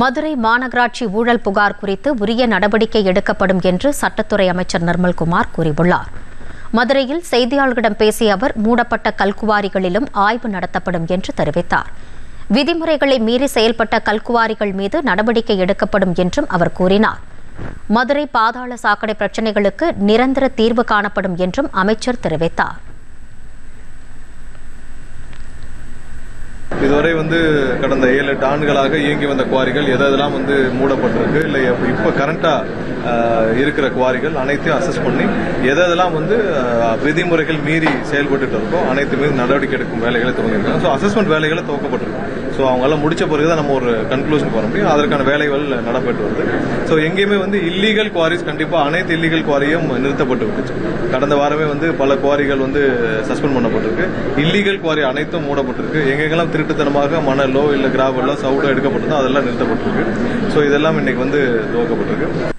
மதுரை மாநகராட்சி ஊழல் புகார் குறித்து உரிய நடவடிக்கை எடுக்கப்படும் என்று சட்டத்துறை அமைச்சர் நிர்மல்குமார் கூறியுள்ளார். மதுரையில் செய்தியாளர்களிடம் பேசிய அவர், மூடப்பட்ட கல்குவாரிகளிலும் ஆய்வு நடத்தப்படும் என்று தெரிவித்தார். விதிமுறைகளை மீறி செயல்பட்ட கல்குவாரிகள் மீது நடவடிக்கை எடுக்கப்படும் என்றும் அவர் கூறினார். மதுரை பாதாள சாக்கடை பிரச்சினைகளுக்கு நிரந்தர தீர்வு காணப்படும் என்றும் அமைச்சர் தெரிவித்தார். இதுவரை கடந்த 7-8 ஆண்டுகளாக இயங்கி வந்த குவாரிகள் எதெல்லாம் மூடப்பட்டிருக்கு, இல்லை இப்போ கரண்டாக இருக்கிற குவாரிகள் அனைத்தையும் அசஸ் பண்ணி எதெல்லாம் விதிமுறைகள் மீறி செயல்பட்டு இருக்கோ அனைத்து மீது நடவடிக்கை எடுக்கும் வேலைகளை துவங்கியிருக்காங்க. ஸோ அசஸ்மெண்ட் வேலைகளை துவக்கப்பட்டிருக்கு. ஸோ அவங்களாம் முடிச்ச பிறகு தான் நம்ம ஒரு கன்க்ளூஷன் போட முடியும். அதற்கான வேலைகள் நடைபெற்று வருது. ஸோ எங்கேயுமே இல்லீகல் குவாரிஸ் கண்டிப்பாக அனைத்து இல்லீகல் குவாரியும் நிறுத்தப்பட்டு விட்டுச்சு. கடந்த வாரமே பல குவாரிகள் சஸ்பெண்ட் பண்ணப்பட்டிருக்கு. இல்லீகல் குவாரி அனைத்தும் மூடப்பட்டிருக்கு. எங்கெங்கெல்லாம் திருட்டுத்தனமாக மணலோ இல்லை கிராவலோ சவுடோ எடுக்கப்பட்டதோ அதெல்லாம் நிறுத்தப்பட்டிருக்கு. ஸோ இதெல்லாம் இன்னைக்கு துவக்கப்பட்டிருக்கு.